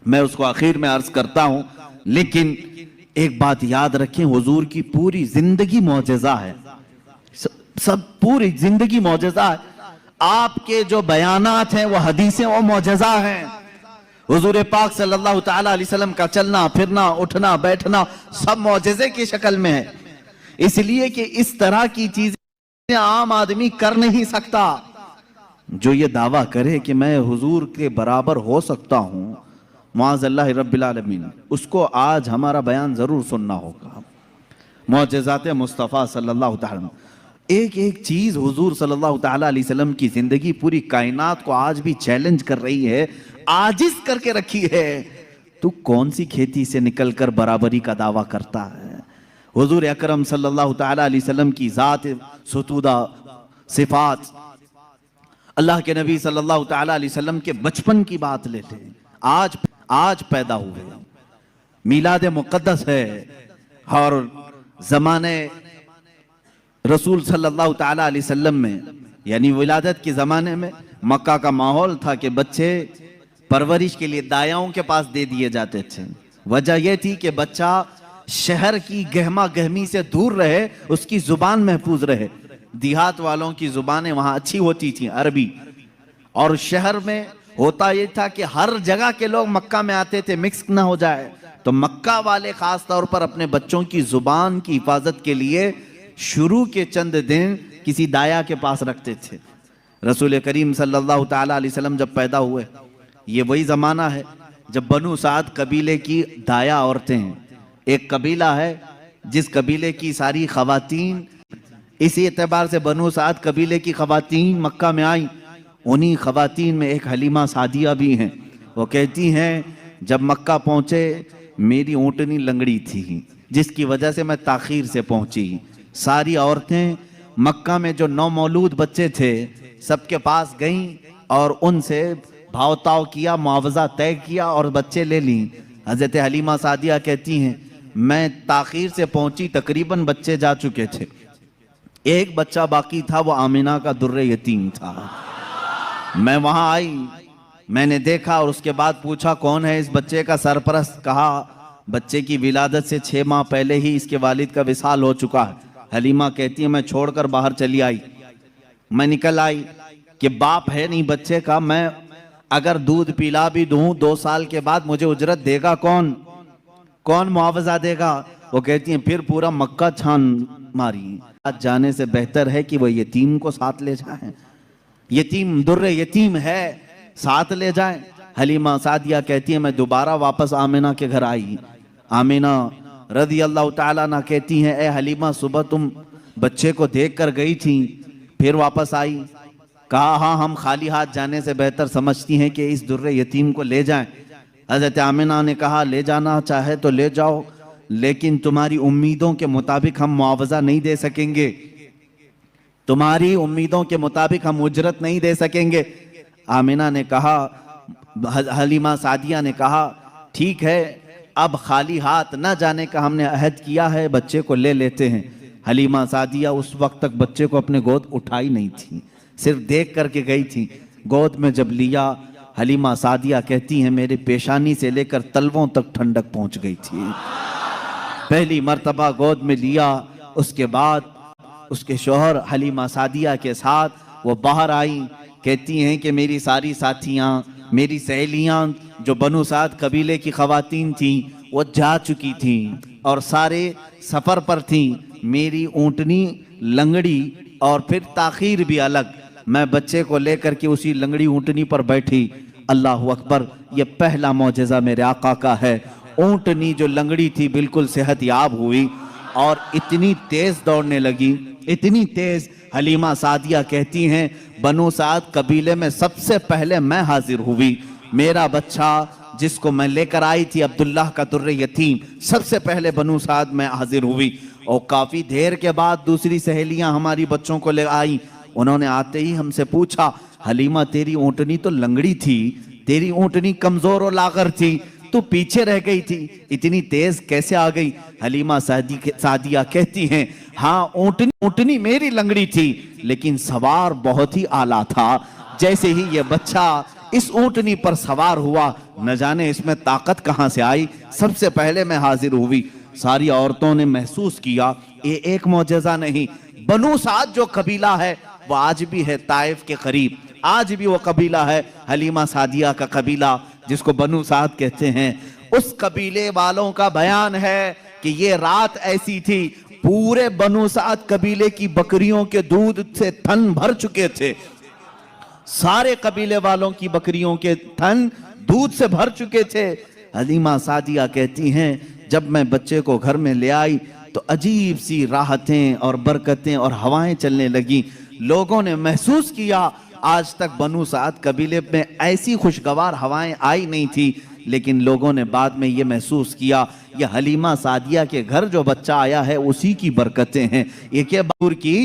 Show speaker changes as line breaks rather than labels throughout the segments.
मैं उसको आखिर में अर्ज करता हूं। लेकिन एक बात याद रखें, हुजूर की पूरी जिंदगी मौजज़ा है, सब पूरी जिंदगी मौजज़ा है। आपके जो बयानात हैं वो हदीसें, वो मौजज़ा हैं। हुजूर पाक सल्लल्लाहु तआला अलैहि वसल्लम का चलना फिरना उठना बैठना सब मौजज़े की शक्ल में है, इसलिए कि इस तरह की चीजें आम आदमी कर नहीं सकता। जो ये दावा करे कि मैं हुजूर के बराबर हो सकता हूं, मुआज़ल्लाह रब्बिल आलमीन, उसको आज हमारा बयान जरूर सुनना होगा। मौजज़ात मुस्तफ़ा सल्लल्लाहु तआला, एक एक चीज हुजूर सल्लल्लाहु तआला अलैहि वसल्लम की जिंदगी पूरी कायनात को आज भी चैलेंज कर रही है, आजिज करके रखी है। तू कौन सी खेती से निकलकर बराबरी का दावा करता है? हुजूर अकरम सल्लल्लाहु तआला अलैहि वसल्लम की जात सुतूदा सिफात, अल्लाह के नबी सल्लल्लाहु तआला अलैहि वसल्लम के बचपन की बात लेते हैं। आज पैदा हुए, मीलाद मुक़द्दस है, और जमाने रसूल सल्लल्लाहु तआला अलैहि वसल्लम में, यानी विलादत के जमाने में मक्का का माहौल था कि बच्चे परवरिश के लिए दायाओं के पास दे दिए जाते थे। वजह यह थी कि बच्चा शहर की गहमा गहमी से दूर रहे, उसकी जुबान महफूज रहे। देहात वालों की जुबानें वहां अच्छी होती थी, अरबी, और शहर में होता यह था कि हर जगह के लोग मक्का में आते थे, मिक्स ना हो जाए। तो मक्का वाले खास तौर पर अपने बच्चों की जुबान की हिफाजत के लिए शुरू के चंद दिन किसी दाया के पास रखते थे। रसूल करीम सल्लल्लाहु तआला अलैहि वसल्लम जब पैदा हुए, ये वही जमाना है जब बनु साद कबीले की दाया औरतें हैं। एक कबीला है जिस कबीले की सारी खवातीन, इसी एतबार से बनु साद कबीले की खवातीन मक्का में आई। उन्हीं खवातीन में एक हलीमा सादिया भी हैं। वो कहती हैं, जब मक्का पहुंचे मेरी ऊँटनी लंगड़ी थी, जिसकी वजह से मैं ताखीर से पहुंची। सारी औरतें मक्का में जो नौमौलूद बच्चे थे सबके पास गईं और उनसे भावताव किया, मुआवजा तय किया और बच्चे ले ली। हजरत हलीमा सादिया कहती हैं, मैं ताखीर से पहुंची, तकरीबन बच्चे जा चुके थे, एक बच्चा बाकी था, वो आमिना का दुर्रे यतीम था। मैं वहां आई, मैंने देखा और उसके बाद पूछा कौन है इस बच्चे का सरपरस्त। कहा बच्चे की विलादत से 6 माह पहले ही इसके वालिद का विसाल हो चुका है। हलीमा कहती है, मैं छोड़कर बाहर चली आई। मैं निकल आई कि बाप है नहीं बच्चे का, मैं अगर दूध पिला भी दूं 2 साल के बाद मुझे उजरत देगा कौन? कौन मुआवजा देगा? वो कहती हैं, फिर पूरा मक्का छान मारी। आज जाने से बेहतर है कि वो यतीम को साथ ले जाएं। यतीम दुर्रे यतीम है, साथ ले जाएं। हलीमा सादिया कहती है, मैं दोबारा वापस आमिना के घर आई। आमिना रज़ी अल्लाह ताला अन्हा कहती हैं, ए हलीमा, सुबह तुम बच्चे को देख कर गई थी, फिर वापस आई। कहा हाँ, हम खाली हाथ जाने से बेहतर समझती हैं कि इस दुर्रे यतीम को ले जाएं। हजरत आमिना ने कहा, ले जाना चाहे तो ले जाओ, लेकिन तुम्हारी उम्मीदों के मुताबिक हम मुआवजा नहीं दे सकेंगे, तुम्हारी उम्मीदों के मुताबिक हम उजरत नहीं दे सकेंगे। आमिना ने कहा, हलीमा सादिया ने कहा, ठीक है, अब खाली हाथ न जाने का हमने अहद किया है, बच्चे को ले लेते हैं। हलीमा सादिया उस वक्त तक बच्चे को अपने गोद उठाई नहीं थी, सिर्फ देख करके गई थी। गोद में जब लिया, हलीमा सादिया कहती हैं, मेरे पेशानी से लेकर तलवों तक ठंडक पहुंच गई थी। पहली मर्तबा गोद में लिया, उसके बाद उसके शोहर हलीमा सादिया के साथ वो बाहर आई। कहती हैं कि मेरी सारी साथियाँ, मेरी सहेलियाँ जो बनु साद कबीले की खवातीन थीं, वो जा चुकी थीं और सारे सफ़र पर थीं। मेरी ऊँटनी लंगड़ी और फिर ताखीर भी अलग। मैं बच्चे को लेकर के उसी लंगड़ी ऊँटनी पर बैठी। अल्लाह अकबर, ये पहला मौजज़ा मेरे आका का है। ऊँटनी जो लंगड़ी थी बिल्कुल सेहतयाब हुई और इतनी तेज़ दौड़ने लगी, इतनी तेज़। हलीमा सादिया कहती हैं, बनु साद कबीले में सबसे पहले मैं हाजिर हुई। मेरा बच्चा जिसको मैं लेकर आई थी, अब्दुल्लाह का दुर्रे यतीम, सबसे पहले बनु साद में हाजिर हुई। और काफ़ी देर के बाद दूसरी सहेलियां हमारी बच्चों को ले आई। उन्होंने आते ही हमसे पूछा, हलीमा तेरी ऊँटनी तो लंगड़ी थी, तेरी ऊँटनी कमज़ोर और लागर थी, तू पीछे रह गई थी, इतनी तेज कैसे आ गई? हलीमा सादिया कहती हैं, हाँ, ऊँटनी मेरी लंगड़ी थी, लेकिन सवार बहुत ही आला था। जैसे ही ये बच्चा इस ऊँटनी पर सवार हुआ, न जाने इसमें ताकत कहां से आई। सबसे पहले मैं हाजिर हुई, सारी औरतों ने महसूस किया ये एक मौजज़ा नहीं। बनु साद जो कबीला है वो आज भी है ताइफ के करीब, आज भी वो कबीला है हलीमा सादिया का कबीला जिसको बनु साद कहते हैं। उस कबीले वालों का बयान है कि ये रात ऐसी थी, पूरे बनु साद कबीले की बकरियों के दूध से थन भर चुके थे, सारे कबीले वालों की बकरियों के थन दूध से भर चुके थे। हलीमा सादिया कहती हैं जब मैं बच्चे को घर में ले आई तो अजीब सी राहतें और बरकतें और हवाएं चलने लगी। लोगों ने महसूस किया आज तक बनु साद कबीले में ऐसी खुशगवार हवाएं आई नहीं थी, लेकिन लोगों ने बाद में ये महसूस किया ये हलीमा सादिया के घर जो बच्चा आया है उसी की बरकतें हैं। ये क्या बूर की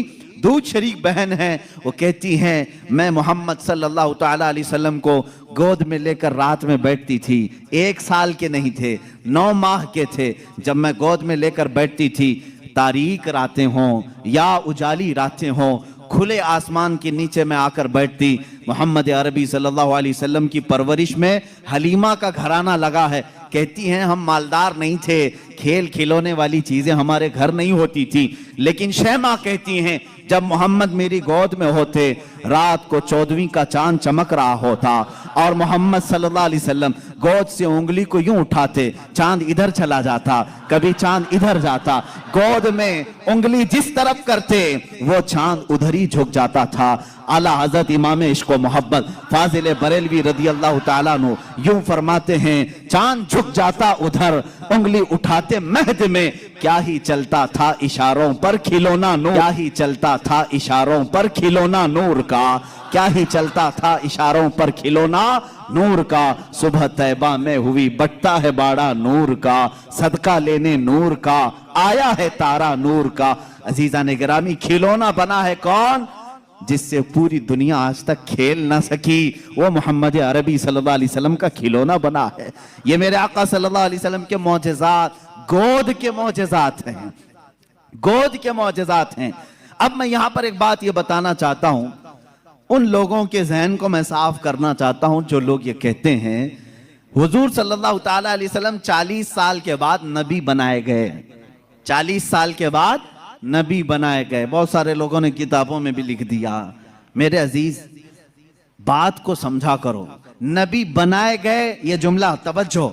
दूध शरीक बहन है, वो कहती हैं मैं मोहम्मद सल्लल्लाहु ताला अलैहि वसल्लम को गोद में लेकर रात में बैठती थी। 1 साल के नहीं थे, 9 माह के थे जब मैं गोद में लेकर बैठती थी। तारीक रातें हों या उजाली रातें हों, खुले आसमान के नीचे मैं आकर बैठती। मोहम्मद अरबी सल्लल्लाहु अलैहि वसल्लम की परवरिश में हलीमा का घराना लगा है। कहती हैं हम मालदार नहीं थे, खेल खिलौने वाली चीजें हमारे घर नहीं होती थी, लेकिन शहमा कहती हैं जब मोहम्मद मेरी गोद में होते रात को 14वीं का चांद चमक रहा होता और मोहम्मद सल्लल्लाहु अलैहि वसल्लम गोद से उंगली को यूं उठाते, चांद इधर चला जाता, कभी चांद इधर जाता, गोद में उंगली जिस तरफ करते वो चांद उधर ही झुक जाता था। आला हजरत इमाम इश्क व मोहब्बत फाजिल बरेलवी रदी अल्लाह ताला नु यूं फरमाते हैं चांद झुक जाता उधर, उंगली उठाते महद में, क्या ही चलता था इशारों पर खिलौना नूर, क्या ही चलता था इशारों पर खिलौना नूर का, क्या ही चलता था इशारों पर खिलौना नूर का। सुबह तैबा में हुई बटता है बाड़ा नूर का, सदका लेने नूर का आया है तारा नूर का। अजीजा ने गिरामी खिलौना बना है कौन, जिससे पूरी दुनिया आज तक खेल ना सकी, वो मोहम्मद अरबी सल्लल्लाहु अलैहि वसल्लम का खिलौना बना है। ये मेरे आका सल्लल्लाहु अलैहि वसल्लम के मौजज़ात, गोद के मौजज़ात हैं, गोद के मौजज़ात हैं। अब मैं यहां पर एक बात ये बताना चाहता हूं, उन लोगों के जहन को मैं साफ करना चाहता हूं जो लोग ये कहते हैं हुजूर सल्लल्लाहु ताला अलैहि वसल्लम 40 साल के बाद नबी बनाए गए, 40 साल के बाद नबी बनाए गए। बहुत सारे लोगों ने किताबों में भी लिख दिया। मेरे अजीज बात को समझा करो, नबी बनाए गए ये जुमला तवज्जो,